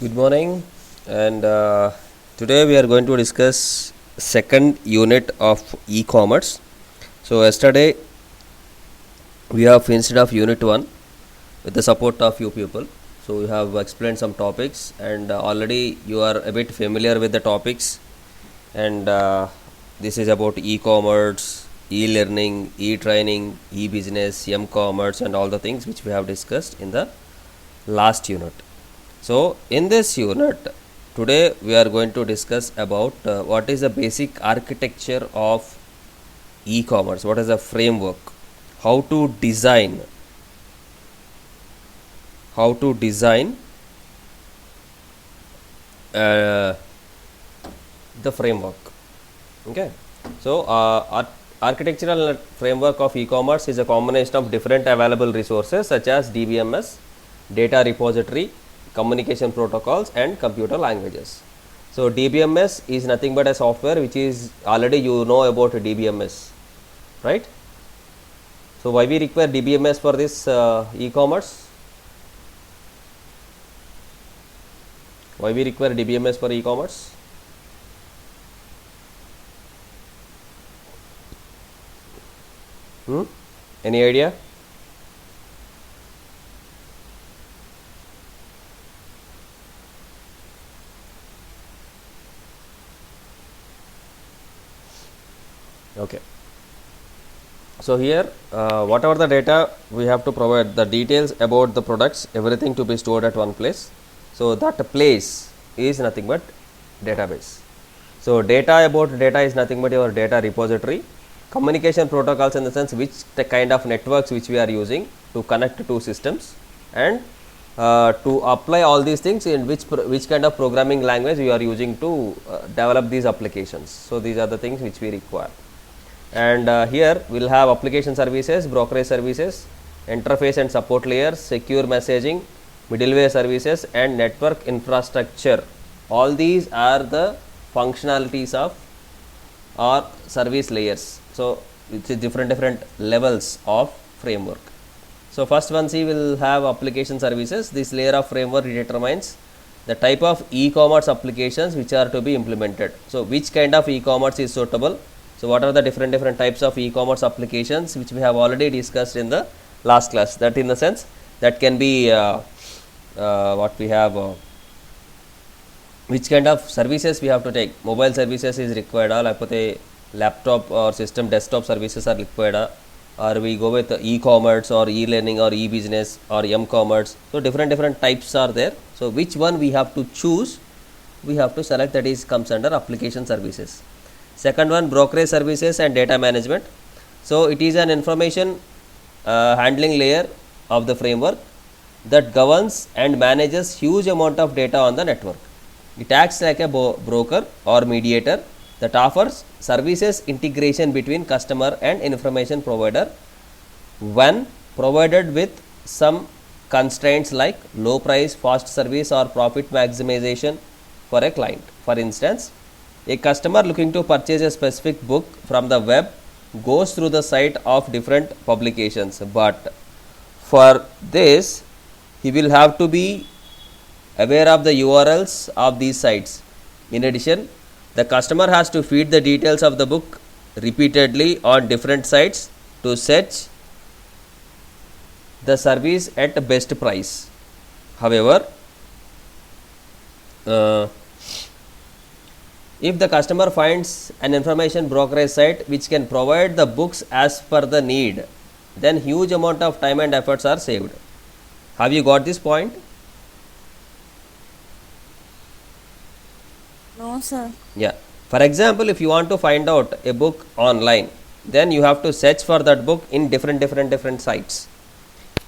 Good morning, and today we are going to discuss second unit of e-commerce. So yesterday we have finished off unit 1 with the support of you people. So we have explained some topics, and already you are a bit familiar with the topics. And this is about e-commerce, e-learning, e-training, e-business, m-commerce, and all the things which we have discussed in the last unit. So in this unit today we are going to discuss about what is the basic architecture of e-commerce, what is the framework, how to design uh, the framework. Okay, so architectural framework of e-commerce is a combination of different available resources such as DBMS, data repository, communication protocols, and computer languages. So DBMS is nothing but a software which is already you know about DBMS, right? So why we require DBMS for this e-commerce? Why we require DBMS for e-commerce? Any idea? Okay. So here whatever the data we have to provide the details about the products, everything to be stored at one place. So that place is nothing but database. So data about data is nothing but your data repository. Communication protocols in the sense which the kind of networks which we are using to connect two systems, and to apply all these things in which kind of programming language we are using to develop these applications. So these are the things which we require. And here we will have application services, brokerage services, interface and support layers, secure messaging, middleware services, and network infrastructure. All these are the functionalities of or service layers. So it's different levels of framework. So first one, we will have application services. This layer of framework determines the type of e-commerce applications which are to be implemented. So which kind of e-commerce is suitable? So what are the different types of e-commerce applications which we have already discussed in the last class? That in the sense that can be what we have, which kind of services we have to take. Mobile services is required, like laptop or system desktop services are required, or we go with e-commerce or e-learning or e-business or m-commerce. So different types are there. So which one we have to choose, we have to select, that is comes under application services. Second one, brokerage services and data management. So it is an information handling layer of the framework that governs and manages huge amount of data on the network. It acts like a broker or mediator that offers services integration between customer and information provider when provided with some constraints like low price, fast service, or profit maximization for a client. For instance, a customer looking to purchase a specific book from the web goes through the site of different publications, but for this he will have to be aware of the URLs of these sites. In addition, the customer has to feed the details of the book repeatedly on different sites to search the service at best price. However, if the customer finds an information brokerage site which can provide the books as per the need, then huge amount of time and efforts are saved. Have you got this point? No, sir. Yeah. For example, if you want to find out a book online, then you have to search for that book in different sites,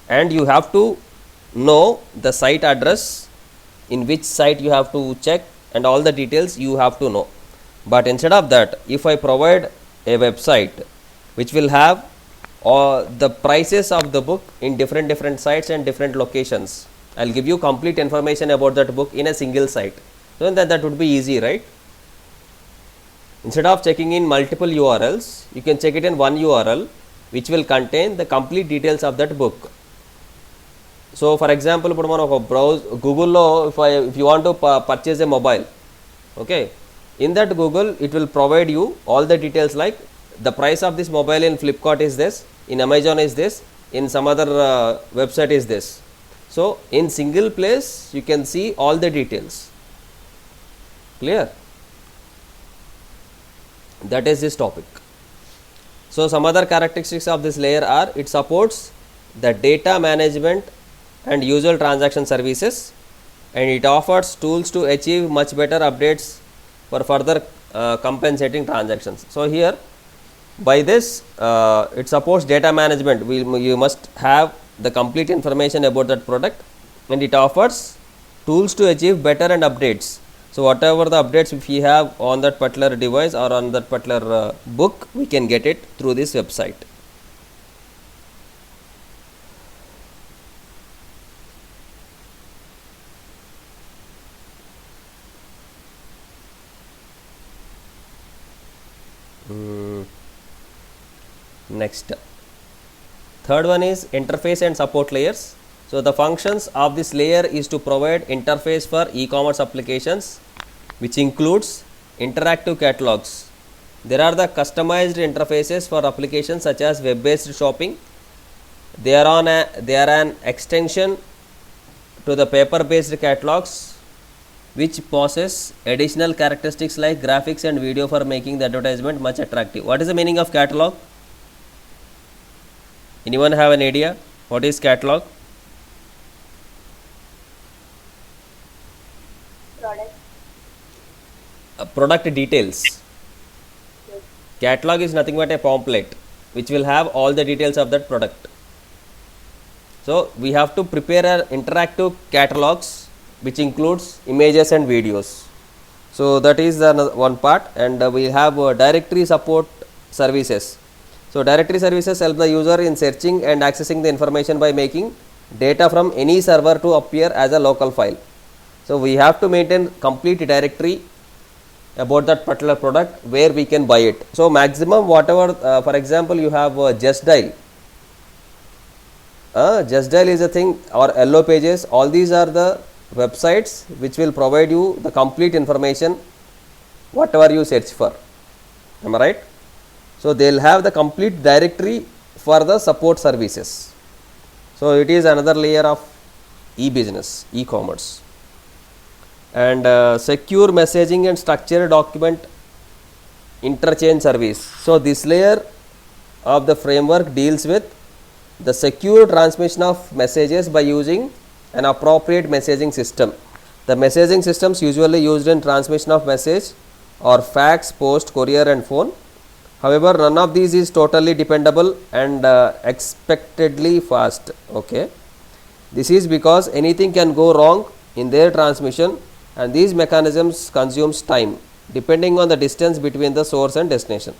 and you have to know the site address, in which site you have to check, and all the details you have to know. But instead of that, if I provide a website which will have the prices of the book in different sites and different locations, I'll give you complete information about that book in a single site. So that would be easy, right? Instead of checking in multiple URLs, you can check it in one URL which will contain the complete details of that book. So for example ఇప్పుడు మనం ఒక గూగుల్లో if you want to purchase a mobile, okay, in that Google it will provide you all the details like the price of this mobile in Flipkart is this, in Amazon is this, in some other website is this. So in single place you can see all the details. Clear? That is this topic. So some other characteristics of this layer are it supports the data management and usual transaction services, and it offers tools to achieve much better updates for further compensating transactions. So here by this it supports data management. You must have the complete information about that product, and it offers tools to achieve better and updates. So whatever the updates if we have on that particular device or on that particular book, we can get it through this website. Next, third one is interface and support layers. So the functions of this layer is to provide interface for e-commerce applications, which includes interactive catalogs. There are the customized interfaces for applications such as web-based shopping. They are an extension to the paper-based catalogs, which possess additional characteristics like graphics and video for making the advertisement much attractive. What is the meaning of catalog? Anyone have an idea? What is catalog? Product details. Catalog is nothing but a pamphlet which will have all the details of that product. So we have to prepare our interactive catalogs which includes images and videos. So that is the one part, and we have directory support services. So directory services help the user in searching and accessing the information by making data from any server to appear as a local file. So we have to maintain complete directory about that particular product where we can buy it. So maximum whatever for example you have Just Dial. Just Dial is a thing, or Yellow Pages. All these are the websites which will provide you the complete information whatever you search for. Am I right? So they will have the complete directory for the support services. So it is another layer of e-business, e-commerce. And secure messaging and structured document interchange service. So this layer of the framework deals with the secure transmission of messages by using an appropriate messaging system. The messaging systems usually used in transmission of message are fax, post, courier and phone. However, none of these is totally dependable and expectedly fast. Okay, this is because anything can go wrong in their transmission, and these mechanisms consumes time depending on the distance between the source and destination.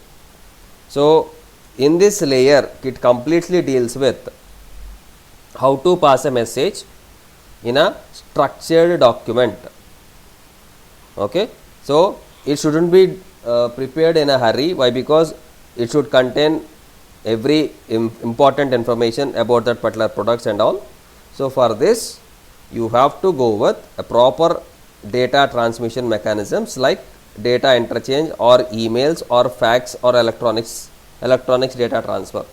So in this layer it completely deals with how to pass a message in a structured document. Okay, so it shouldn't be prepared in a hurry. Why? Because it should contain every important information about that particular products and all. So for this you have to go with a proper data transmission mechanisms like data interchange or emails or fax or electronics data transfer.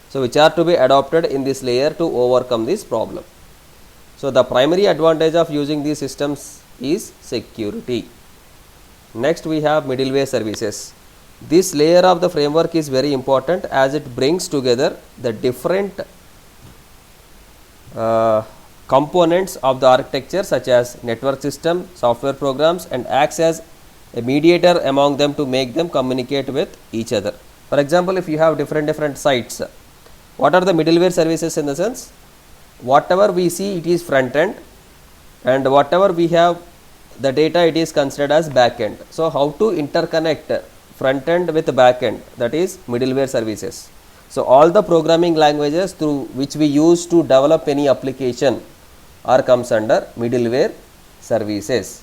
So which are to be adopted in this layer to overcome this problem. So the primary advantage of using these systems is security. Next we have middleware services. This layer of the framework is very important as it brings together the different components of the architecture such as network system, software programs, and acts as a mediator among them to make them communicate with each other. For example, if you have different sites, what are the middleware services? In the sense, whatever we see it is front end, and whatever we have the data it is considered as back end. So how to interconnect front end with back end, that is middleware services. So all the programming languages through which we use to develop any application are comes under middleware services.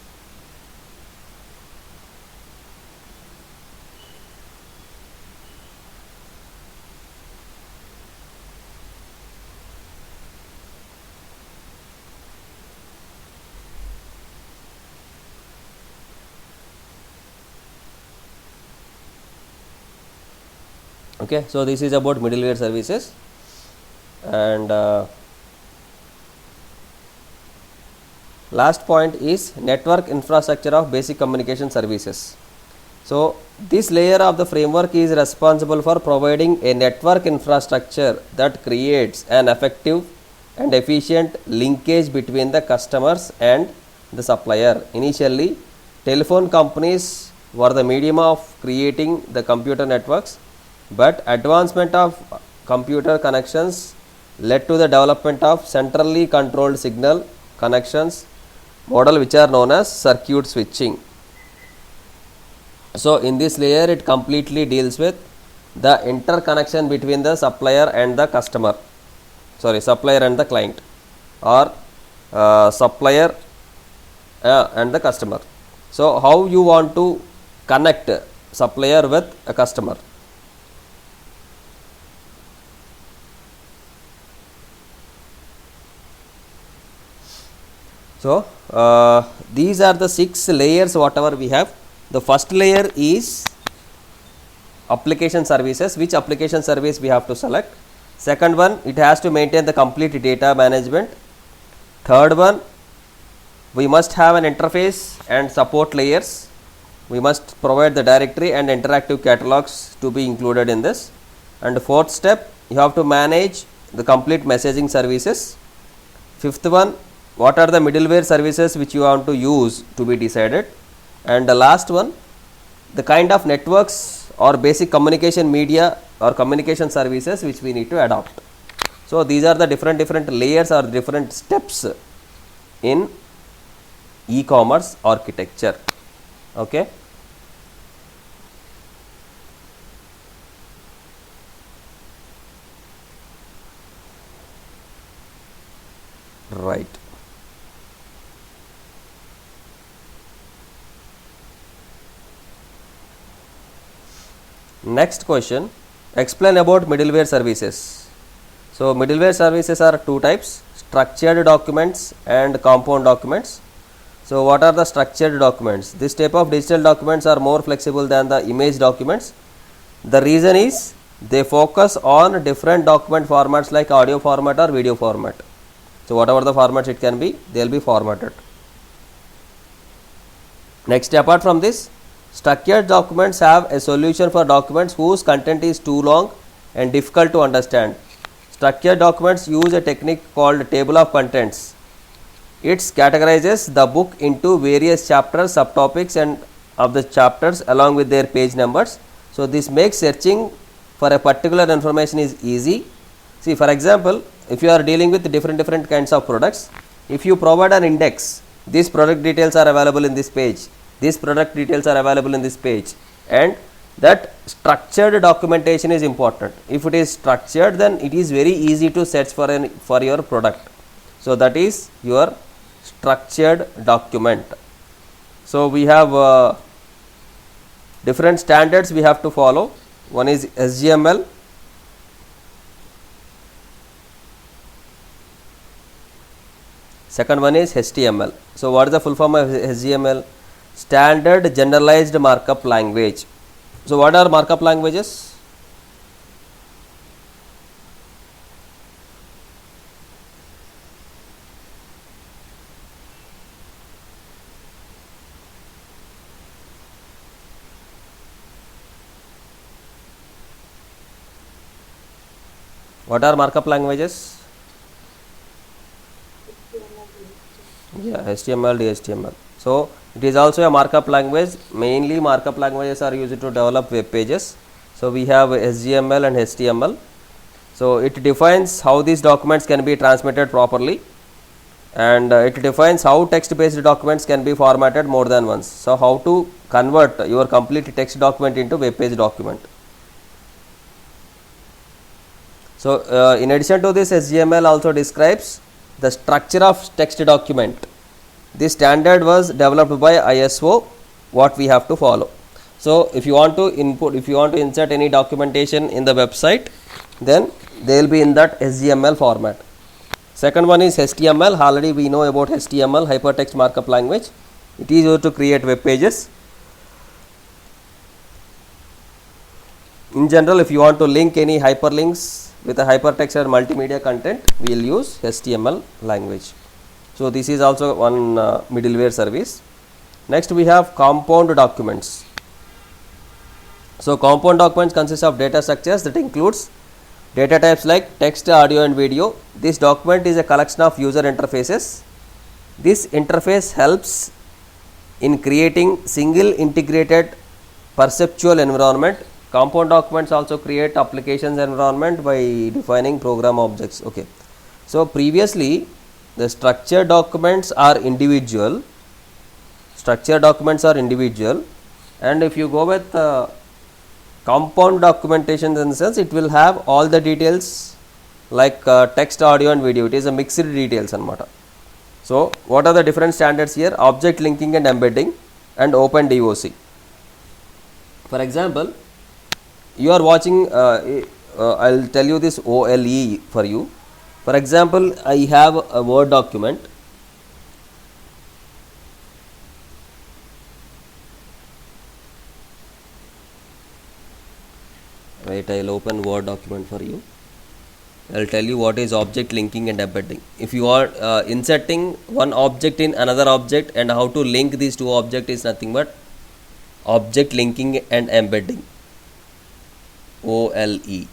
Okay, so this is about middleware services. And last point is network infrastructure of basic communication services. So this layer of the framework is responsible for providing a network infrastructure that creates an effective and efficient linkage between the customers and the supplier. Initially, telephone companies were the medium of creating the computer networks, but advancement of computer connections led to the development of centrally controlled signal connections model, which are known as circuit switching. So in this layer, it completely deals with the interconnection between the supplier and the customer, supplier and the client, or supplier and the customer. So how you want to connect supplier with a customer? So these are the 6 layers whatever we have. The first layer is application services. Which application service we have to select? Second one, it has to maintain the complete data management. Third one, we must have an interface and support layers. We must provide the directory and interactive catalogs to be included in this. And fourth step, you have to manage the complete messaging services. Fifth one, what are the middleware services which you want to use to be decided. And the last one, the kind of networks or basic communication media or communication services which we need to adopt. So these are the different layers or different steps in e-commerce architecture. Okay. Right. Next question, explain about middleware services. So middleware services are two types, structured documents and compound documents. So what are the structured documents? This type of digital documents are more flexible than the image documents. The reason is they focus on different document formats like audio format or video format. So whatever the formats it can be, they will be formatted. Next, apart from this, structured documents have a solution for documents whose content is too long and difficult to understand. Structured documents use a technique called table of contents. It categorizes the book into various chapters, subtopics and of the chapters along with their page numbers. So this makes searching for a particular information is easy. See, for example, if you are dealing with different kinds of products, if you provide an index, these product details are available in this page, these product details are available in this page, and that structured documentation is important. If it is structured, then it is very easy to search for your product. So that is your structured document. So we have different standards we have to follow. One is SGML, second one is HTML. So what is the full form of HTML? Standard Generalized Markup Language. So what are markup languages? What are markup languages? Yeah, HTML, DHTML. So it is also a markup language. Mainly markup languages are used to develop web pages. So we have HTML and HTML. So it defines how these documents can be transmitted properly, and it defines how text based documents can be formatted more than once. So how to convert your complete text document into web page document. So in addition to this, HTML also describes the structure of text document. This standard was developed by ISO, what we have to follow. So if you want to insert any documentation in the website, then they will be in that HTML format. Second one is HTML. Already we know about HTML, hypertext markup language. It is used to create web pages. In general, if you want to link any hyperlinks with a hypertext or multimedia content, we will use HTML language. So this is also one middleware service. Next we have compound documents. So compound documents consist of data structures that includes data types like text, audio and video. This document is a collection of user interfaces. This interface helps in creating single integrated perceptual environment. Compound documents also create applications environment by defining program objects. Okay. So previously the structured documents are individual. And if you go with compound documentation, in the sense it will have all the details like text, audio and video. It is a mixed details anamata. So what are the different standards here? Object linking and embedding and OpenDOC. For example, you are watching, I'll tell you this OLE for you. For example, I have a Word document. Right, I'll open Word document for you. I'll tell you what is object linking and embedding. If you are inserting one object in another object, and how to link these two objects is nothing but object linking and embedding, OLE.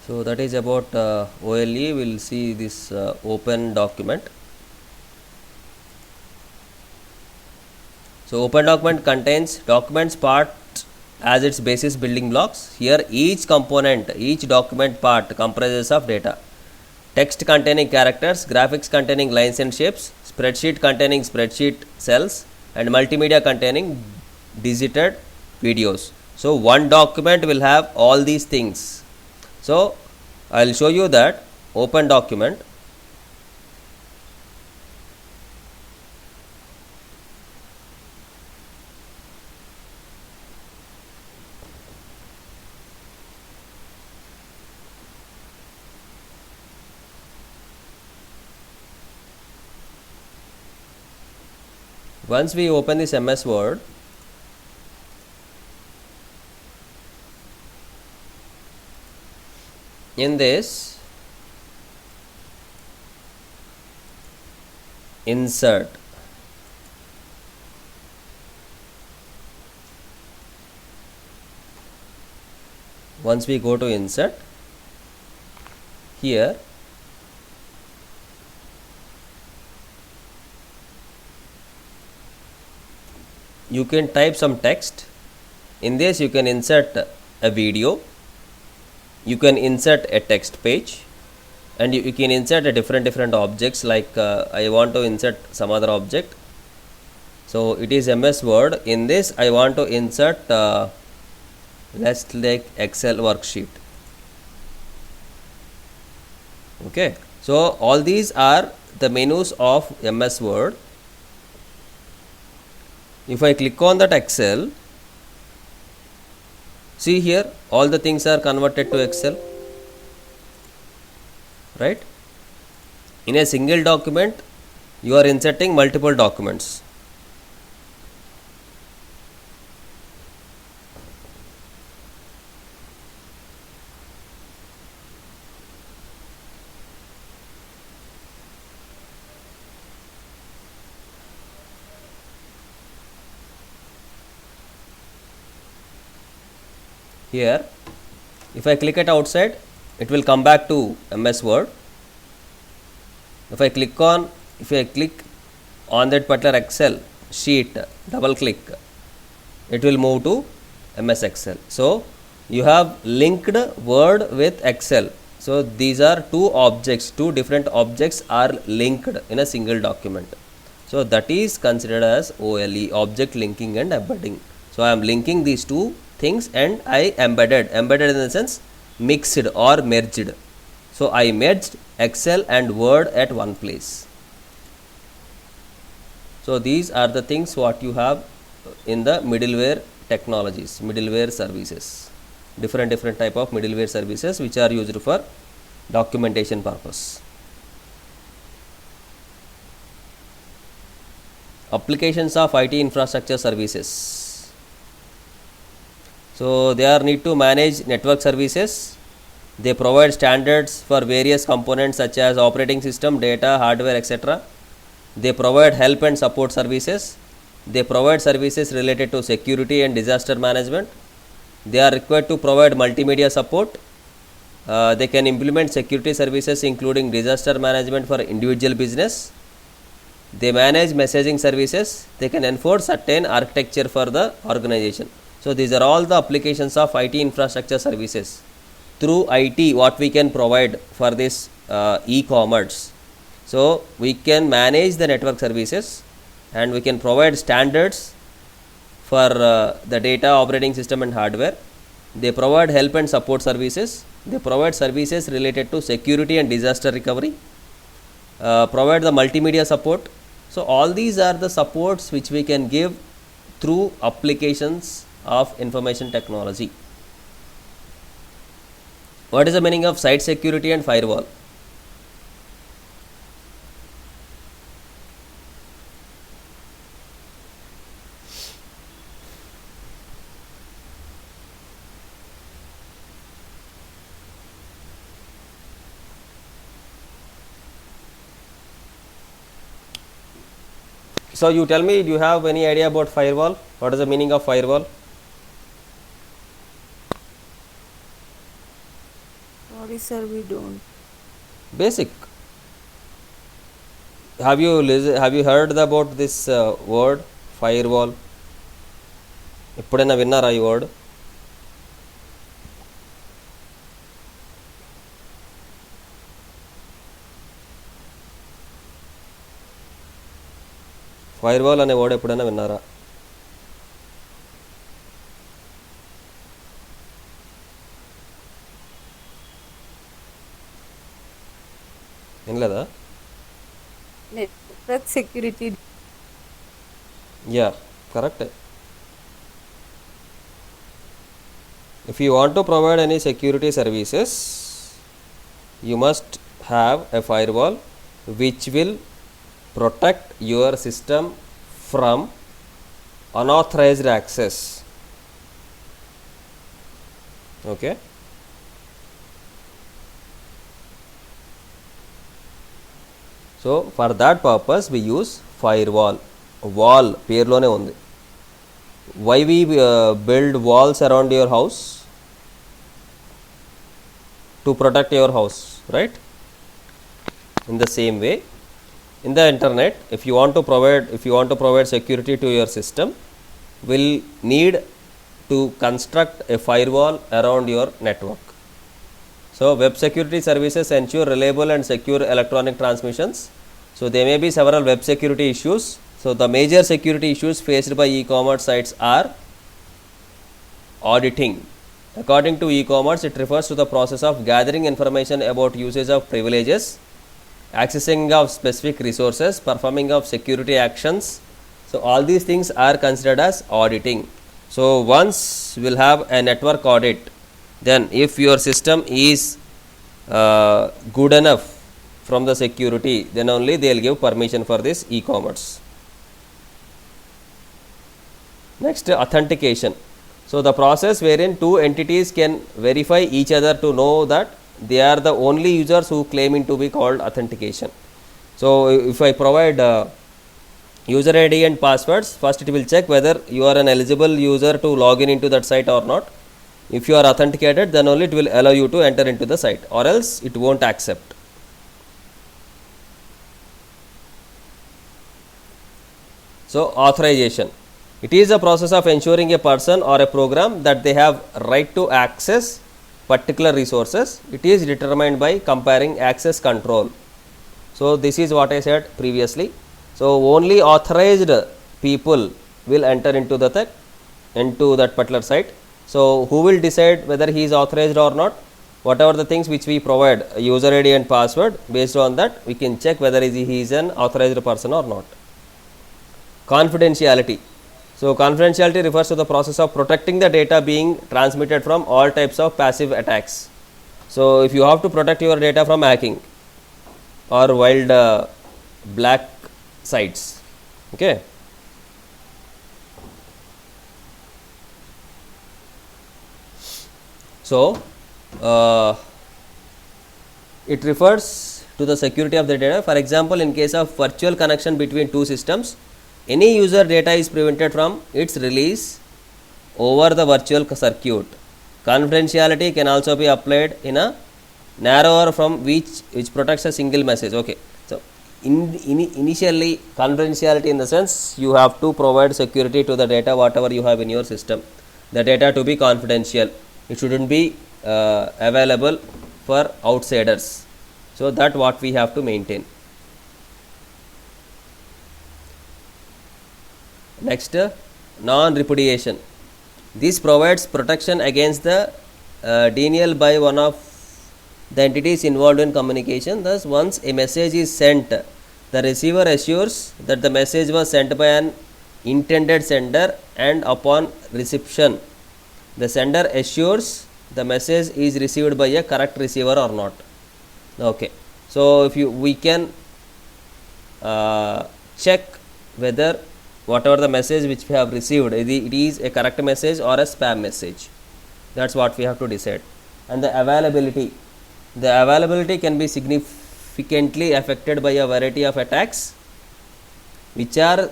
So that is about OLE. We will see this open document. So open document contains documents part as its basis building blocks. Here each component, each document part comprises of data. Text containing characters, graphics containing lines and shapes, spreadsheet containing spreadsheet cells, and multimedia containing digited videos. So one document will have all these things. So I will show you that open document. Once we open this MS Word, in this insert, once we go to insert, here you can type some text. In this you can insert a video, you can insert a text page, and you can insert a different objects, like I want to insert some other object. So it is MS Word. In this I want to insert let's take Excel worksheet. Okay, so all these are the menus of MS Word. If I click on that Excel, see here all the things are converted to Excel, right? In a single document you are inserting multiple documents. Here if I click it outside, it will come back to MS Word. If I click on that particular Excel, sheet, double click, it will move to MS Excel. So you have linked Word with Excel. So these are two objects, two different objects are linked in a single document. So that is considered as OLE, object linking and embedding. So I am linking these two things and I embedded in the sense mixed or merged. So I merged Excel and Word at one place. So these are the things what you have in the middleware technologies, middleware services, different type of middleware services which are used for documentation purpose. Applications of IT infrastructure services. So they are need to manage network services. They provide standards for various components such as operating system, data, hardware, etc. They provide help and support services. They provide services related to security and disaster management. They are required to provide multimedia support. They can implement security services including disaster management for individual business. They manage messaging services. They can enforce certain architecture for the organization. So these are all the applications of IT infrastructure services. Through IT, what we can provide for this e-commerce. So we can manage the network services and we can provide standards for the data, operating system and hardware. They provide help and support services. They provide services related to security and disaster recovery. Provide the multimedia support. So all these are the supports which we can give through applications of information technology. What is the meaning of site security and firewall? So you tell me, do you have any idea about firewall? What is the meaning of firewall? Sorry, sir, we don't. Basic. Have you heard about this word firewall? ఎప్పుడైనా విన్నారా ఈ word? Firewall అనే word ఎప్పుడైనా విన్నారా? వినలేదా? Network security. Yeah, correct. If you want to provide any security services, you must have a firewall which will protect your system from unauthorized access. Okay. So for that purpose we use firewall. Wall పేరులోనే ఉంది. Why we build walls around your house? To protect your house, right? In the same way, in the internet, if you want to provide security to your system, will need to construct a firewall around your network. So web security services ensure reliable and secure electronic transmissions. So there may be several web security issues. So the major security issues faced by e-commerce sites are auditing. According to e-commerce, it refers to the process of gathering information about usage of privileges, accessing of specific resources, performing of security actions. So all these things are considered as auditing. So once we'll have a network audit, then if your system is good enough from the security, then only they will give permission for this e-commerce. Next, authentication. So the process wherein two entities can verify each other to know that they are the only users who claiming to be called authentication. So if I provide user ID and passwords, first it will check whether you are an eligible user to log in into that site or not. If you are authenticated, then only it will allow you to enter into the site, or else it won't accept. So authorization, it is a process of ensuring a person or a program that they have right to access particular resources. It is determined by comparing access control. So this is what I said previously. So only authorized people will enter into that particular site. So who will decide whether he is authorized or not? Whatever the things which we provide, user ID and password, based on that we can check whether he is an authorized person or not. Confidentiality. So confidentiality refers to the process of protecting the data being transmitted from all types of passive attacks. So if you have to protect your data from hacking or wild black sites, okay. So it refers to the security of the data. For example, in case of virtual connection between two systems, any user data is prevented from its release over the virtual circuit. Confidentiality can also be applied in a narrower form which protects a single message. Okay, so initially confidentiality in the sense you have to provide security to the data whatever you have in your system. The data to be confidential. It shouldn't be available for outsiders. So that what we have to maintain. Next, non-repudiation. This provides protection against the denial by one of the entities involved in communication. Thus, once a message is sent, the receiver assures that the message was sent by an intended sender, and upon reception, the sender assures the message is received by a correct receiver or not. Okay, so if we can check whether whatever the message which we have received, it is a correct message or a spam message. That's what we have to decide. And the availability can be significantly affected by a variety of attacks which are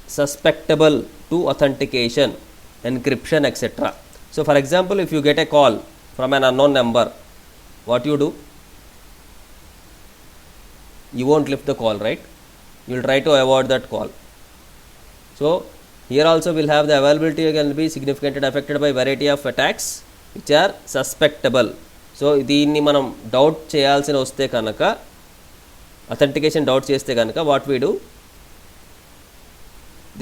susceptible to authentication, encryption, etc. So for example, if you get a call from an unknown number, what you do? You won't lift the call, right? You will try to avoid that call. So here also we'll have the availability can be significantly affected by variety of attacks which are susceptible. So దీన్ని మనం doubt చేయాల్సిన వస్తే కనుక, authentication doubt చేస్తే కనుక, what we do,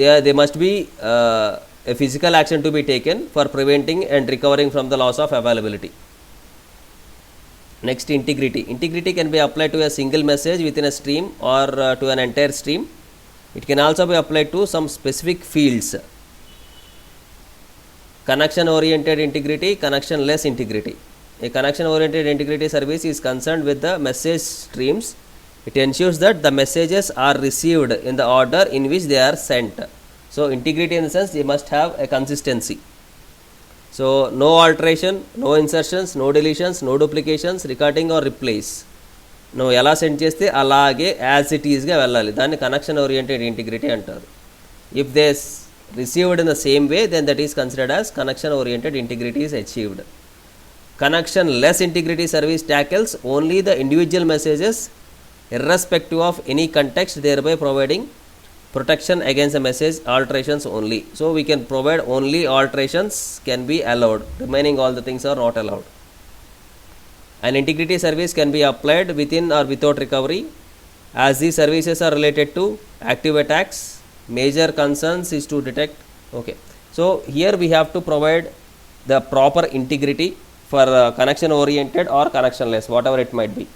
there must be a physical action to be taken for preventing and recovering from the loss of availability. Next, integrity. Integrity can be applied to a single message within a stream or to an entire stream. It can also be applied to some specific fields. Connection oriented integrity, connectionless integrity. A connection oriented integrity service is concerned with the message streams. It ensures that the messages are received in the order in which they are sent. So integrity in the sense they must have a consistency. So no alteration, no insertions, no deletions, no duplications, recording or replace. నువ్వు ఎలా send చేస్తే అలాగే as it ఈజ్గా వెళ్ళాలి. దాన్ని connection oriented integrity అంటారు. If they received in the same way then that is considered as connection oriented integrity is achieved. Connectionless integrity service tackles only the individual messages irrespective of any context, thereby providing protection against the message alterations only. So we can provide only alterations can be allowed, remaining all the things are not allowed. An integrity service can be applied within or without recovery as these services are related to active attacks. Major concerns is to detect. Okay, so here we have to provide the proper integrity for connection oriented or connectionless, whatever it might be.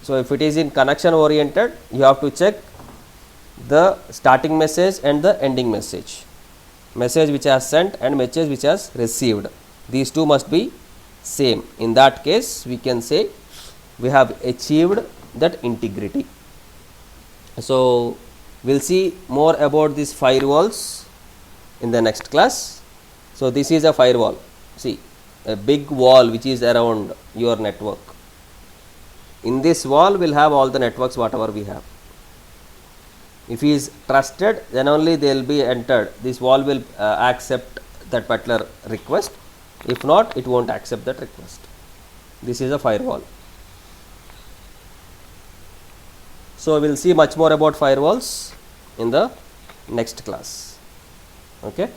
So if it is in connection oriented, you have to check the starting message and the ending message which has sent and message which has received. These two must be same. In that case, we can say we have achieved that integrity. So we'll see more about these firewalls in the next class. So this is a firewall. See, a big wall which is around your network. In this wall we'll have all the networks whatever we have. If he is trusted, then only they will be entered. This wall will accept that particular request. If not, it won't accept that request. This is a firewall. So we'll see much more about firewalls in the next class. Okay.